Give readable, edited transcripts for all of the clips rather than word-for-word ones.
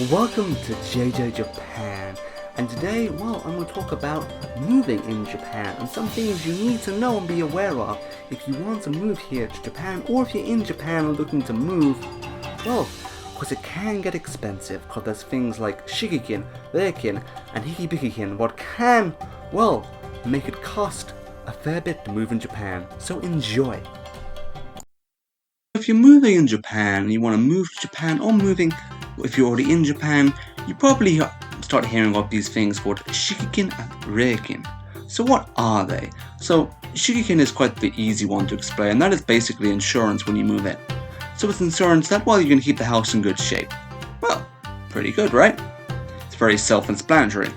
Welcome to JJJapan, and today, I'm going to talk about moving in Japan and some things you need to know and be aware of if you want to move here to Japan, or if you're in Japan and looking to move, because it can get expensive, because there's things like Shikikin, Reikin, and Shikibiki, what can, make it cost a fair bit to move in Japan, so enjoy. If you're moving in Japan, you want to move to Japan, or if you're already in Japan, you probably start hearing of these things called Shikikin and Reikin. So what are they? So Shikikin is quite the easy one to explain. That is basically insurance when you move in. So it's insurance that, you're going to keep the house in good shape. Well, pretty good, right? It's very self-explanatory.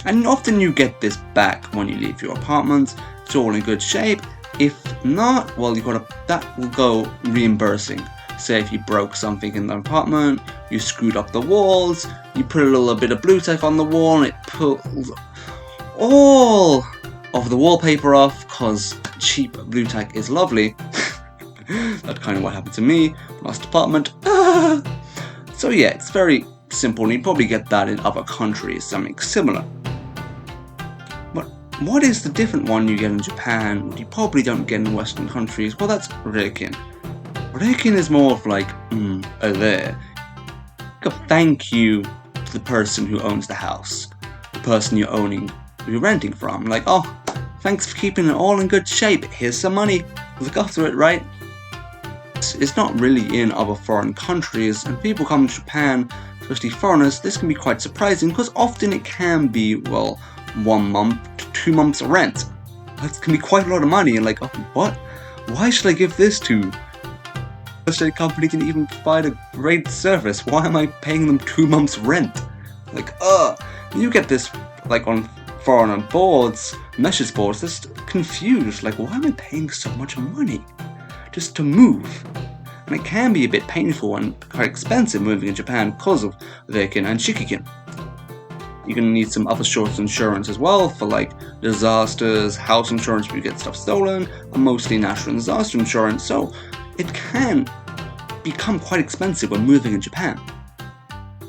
And often you get this back when you leave your apartment. It's all in good shape. If not, that will go reimbursing. Say if you broke something in the apartment, you screwed up the walls, you put a little bit of blue tack on the wall and it pulls all of the wallpaper off, because cheap blue tack is lovely. That's kind of what happened to me last apartment. So yeah, it's very simple, and you probably get that in other countries, something similar. But what is the different one you get in Japan, what you probably don't get in Western countries? Well, that's Reikin. Reikin is more of like a thank you to the person who owns the house, the person you're renting from. Like, thanks for keeping it all in good shape. Here's some money. Look after it, right? It's not really in other foreign countries, and people come to Japan, especially foreigners. This can be quite surprising, because often it can be 1 month to 2 months rent. That can be quite a lot of money, and what? Why should I give this to? The estate company can even provide a great service. Why am I paying them 2 months rent? You get this on foreign boards, message boards, just confused. Why am I paying so much money just to move? And it can be a bit painful and quite expensive moving in Japan because of Reikin and Shikikin. You're going to need some other sorts of insurance as well for disasters, house insurance if you get stuff stolen, and mostly natural disaster insurance. So it can become quite expensive when moving in Japan.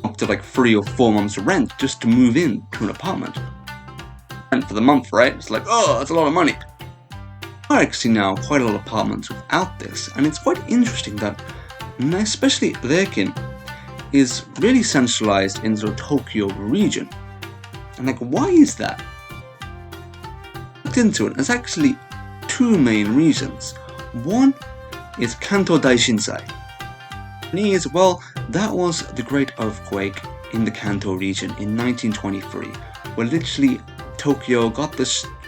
Up to 3 or 4 months rent just to move in to an apartment. Rent for the month, right? It's that's a lot of money. There are actually now quite a lot of apartments without this, and it's quite interesting that, especially Reikin, is really centralized in the Tokyo region. And why is that? Looked into it, there's actually 2 main reasons. One is Kanto Daishinsai. That was the great earthquake in the Kanto region in 1923, where literally Tokyo got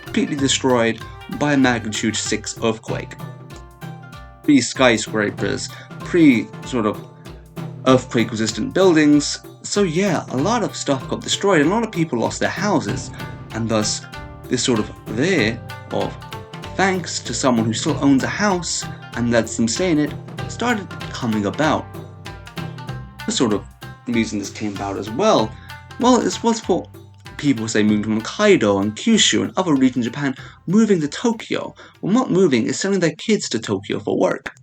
completely destroyed by a magnitude 6 earthquake. Pre-skyscrapers, earthquake-resistant buildings. So yeah, a lot of stuff got destroyed, and a lot of people lost their houses, and thus this thanks to someone who still owns a house and lets them stay in it, started coming about. The reason this came about as well, it was for people, moving from Hokkaido and Kyushu and other regions of Japan, moving to Tokyo. Well, not moving, is sending their kids to Tokyo for work.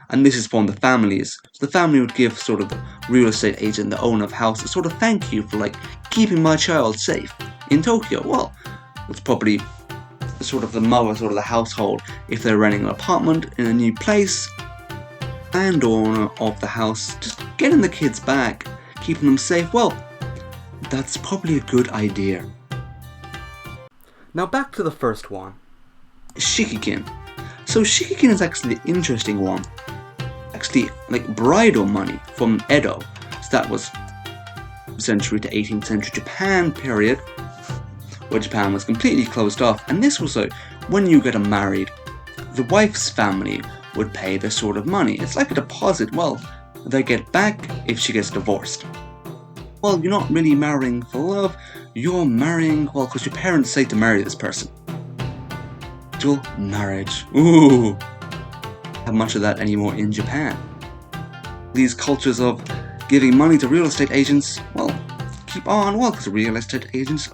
And this is from the families. So the family would give the real estate agent, the owner of house, a thank you for keeping my child safe in Tokyo. Well, it's probably the mother, the household, if they're renting an apartment in a new place, landowner of the house, just getting the kids back, keeping them safe. That's probably a good idea. Now back to the first one, Shikikin. So Shikikin is actually the interesting one. Actually, bridal money from Edo. So that was century to 18th century Japan period, where Japan was completely closed off. And this was when you get married, the wife's family would pay this money. It's like a deposit. They get back if she gets divorced. You're not really marrying for love. You're marrying, because your parents say to marry this person. Dual marriage. Ooh. Have much of that anymore in Japan. These cultures of giving money to real estate agents, keep on. Because real estate agents,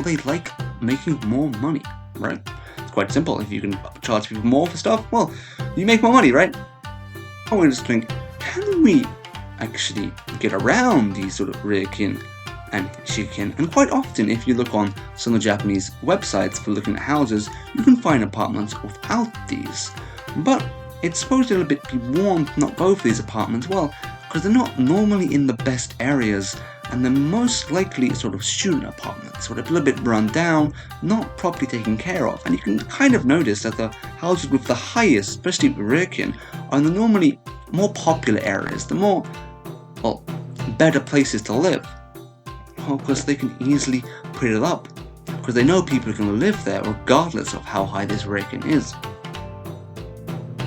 they like making more money, right? It's quite simple. If you can charge people more for stuff, you make more money, right? I want to just think, can we actually get around these sort of Reikin and Shikikin. And quite often, if you look on some of the Japanese websites for looking at houses, you can find apartments without these. But it's supposed to a little bit be warned to not go for these apartments, well, because they're not normally in the best areas, and they're most likely sort of student apartments, sort of a little bit run down, not properly taken care of. And you can kind of notice that the houses with the highest, especially Reikin, are in the normally more popular areas, the more, well, better places to live. Because they can easily put it up, because they know people can live there regardless of how high this Reikin is.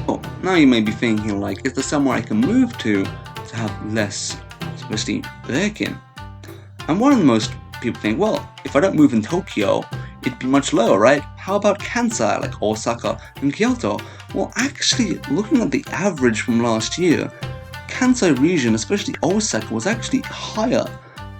Well, now you may be thinking, like, is there somewhere I can move to have less, especially Reikin? And one of the most people think, well, if I don't move in Tokyo, it'd be much lower, right? How about Kansai, like Osaka and Kyoto? Well, actually, looking at the average from last year, Kansai region, especially Osaka, was actually higher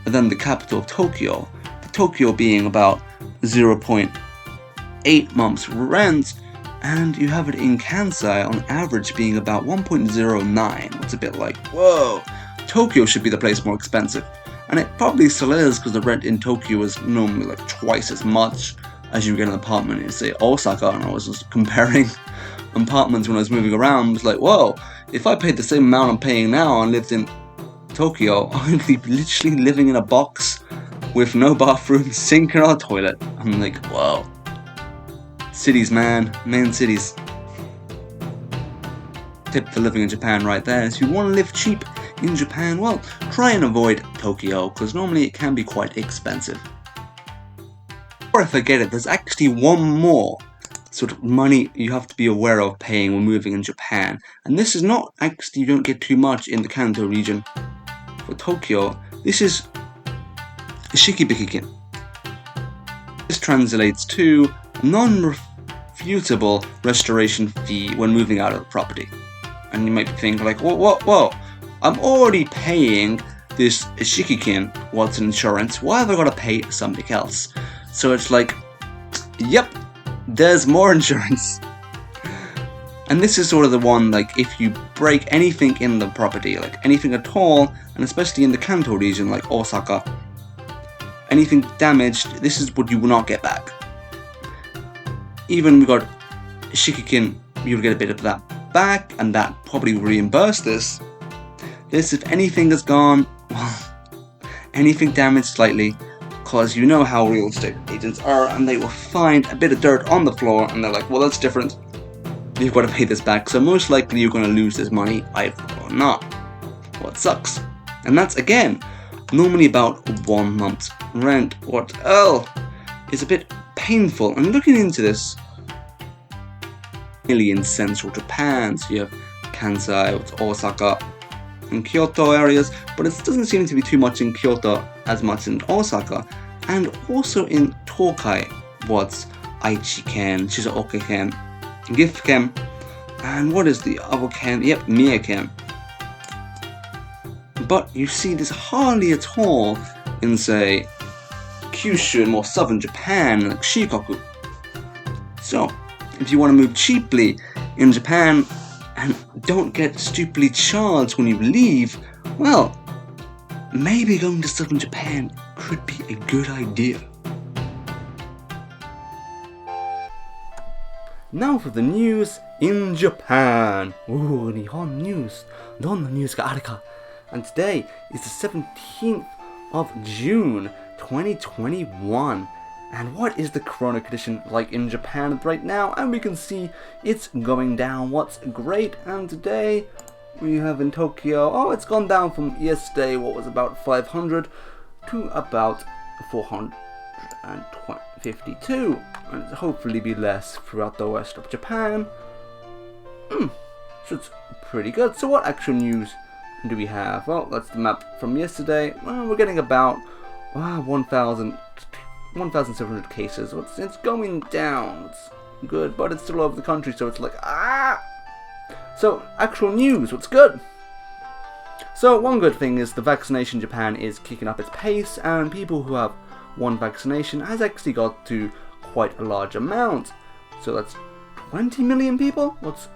than the capital of Tokyo. Tokyo being about 0.8 months rent, and you have it in Kansai on average being about 1.09. It's a bit like, whoa, Tokyo should be the place more expensive. And it probably still is, because the rent in Tokyo is normally like twice as much as you get an apartment in, say, Osaka. And I was just comparing apartments when I was moving around. I was like, whoa, if I paid the same amount I'm paying now and lived in Tokyo, I'd be literally living in a box with no bathroom, sink and a toilet. I'm like, whoa. Cities, man cities. Tip for living in Japan right there is, if you want to live cheap in Japan, well, try and avoid Tokyo, because normally it can be quite expensive. Before I forget it, there's actually one more sort of money you have to be aware of paying when moving in Japan. And this is not actually, you don't get too much in the Kanto region. For Tokyo, this is Shikibiki. This translates to non-refutable restoration fee when moving out of the property. And you might think like, whoa, I'm already paying this Shikikin, what's an insurance, why have I got to pay something else? So it's like, yep, there's more insurance. And this is sort of the one, like, if you break anything in the property, like anything at all, and especially in the Kanto region, like Osaka, anything damaged, this is what you will not get back. Even we got Shikikin, you'll get a bit of that back, and that probably will reimburse this. This, if anything is gone, well, anything damaged slightly, because you know how real estate agents are, and they will find a bit of dirt on the floor, and they're like, well, that's different. You've got to pay this back, so most likely you're going to lose this money, either or not. Well, it sucks. And that's, again, normally about 1 month's rent. What else is a bit painful. And looking into this, really in central Japan, so you have Kansai, Osaka, and Kyoto areas, but it doesn't seem to be too much in Kyoto as much in Osaka, and also in Tokai, what's Aichi-ken, Shizuoka-ken, Gifu-ken, and what is the other ken? Yep, Mie-ken. But you see this hardly at all in, say, Kyushu and more southern Japan, like Shikoku. So, if you want to move cheaply in Japan and don't get stupidly charged when you leave, well, maybe going to southern Japan could be a good idea. Now for the news in Japan. Ooh, Nihon news. どんなニュースがあるか. And today is the 17th of June, 2021. And what is the corona condition like in Japan right now? And we can see it's going down. What's great, and today we have in Tokyo, it's gone down from yesterday, what was about 500 to about 452, and hopefully be less throughout the rest of Japan. So it's pretty good. So what actual news do we have? Well, that's the map from yesterday. Well, we're getting about 1,700 cases. It's going down. It's good, but it's still over the country, so it's like, So, actual news, what's good? So, one good thing is the vaccination in Japan is kicking up its pace, and people who have one vaccination has actually got to quite a large amount. So that's 20 million people? What's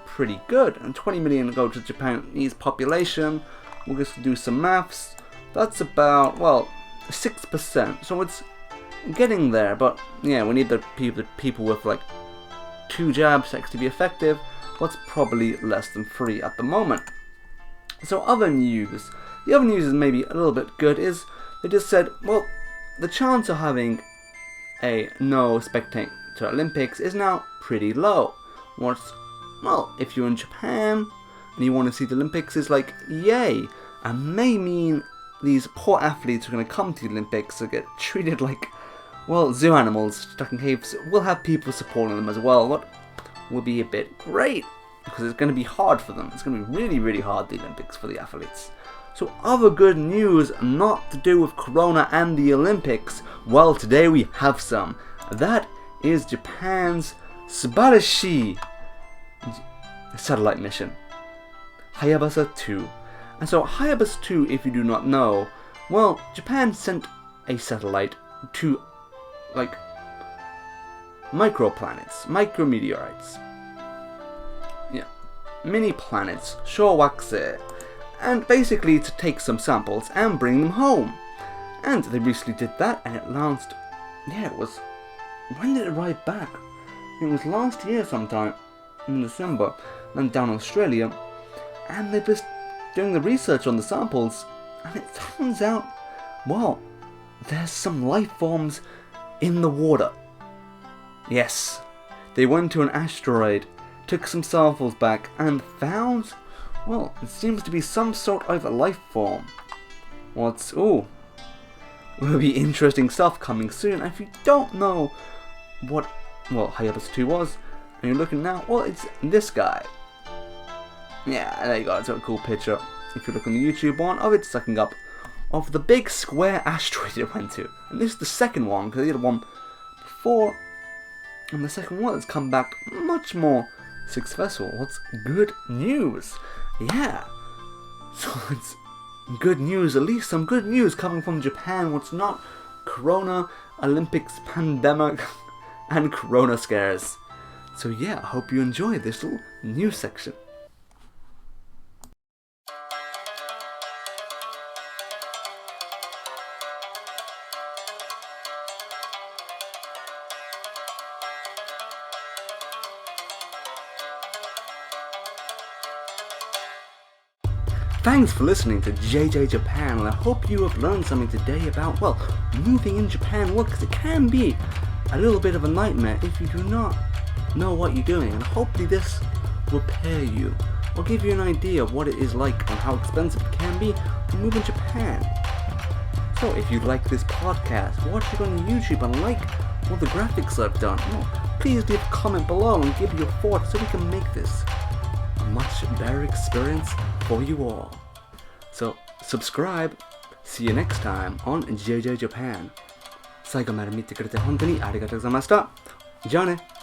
pretty good. And 20 million go to Japanese population. we'll just do some maths. That's about, well, 6%. So it's getting there, but yeah, we need the people with like 2 jabs to actually be effective. What's probably less than 3 at the moment. So other news. The other news is maybe a little bit good is they just said, well, the chance of having a no spectator Olympics is now pretty low. Well, if you're in Japan and you want to see the Olympics, is like, yay, and may mean these poor athletes who are going to come to the Olympics to get treated like, well, zoo animals stuck in caves will have people supporting them as well. What will be a bit great, because it's going to be hard for them. It's going to be really, really hard, the Olympics, for the athletes. So other good news, not to do with Corona and the Olympics, well, today we have some. That is Japan's Subarashi satellite mission, Hayabusa 2. And so Hayabusa 2, if you do not know, well, Japan sent a satellite to, like, microplanets, micrometeorites. Yeah, mini planets, Showakusei, and basically to take some samples and bring them home. And they recently did that, and it launched, yeah, it was, when did it arrive back? It was last year sometime, in December, then down in Australia, and they're just doing the research on the samples, and it turns out, well, there's some life forms in the water. Yes, they went to an asteroid, took some samples back, and found, well, it seems to be some sort of a life form. Will be interesting stuff coming soon. And if you don't know what, well, Hayabusa 2 was, and you're looking now, well, it's this guy. Yeah, there you go, it's a cool picture. If you look on the YouTube one of it, sucking up of the big square asteroid it went to. And this is the second one, because they did one before, and the second one has come back much more successful. What's good news? Yeah, so it's good news, at least some good news coming from Japan. What's not Corona, Olympics, pandemic, and Corona scares. So yeah, I hope you enjoyed this little news section. Thanks for listening to JJJapan, and I hope you have learned something today about, well, moving in Japan, well, because it can be a little bit of a nightmare if you do not know what you're doing, and hopefully this will prepare you, or give you an idea of what it is like and how expensive it can be to move in Japan. So if you like this podcast, watch it on YouTube and like all the graphics I've done, well, please leave a comment below and give your thoughts so we can make this a much better experience for you all. So subscribe. See you next time on JJJapan. 最後まで見てくれて本当にありがとうございました。じゃあね。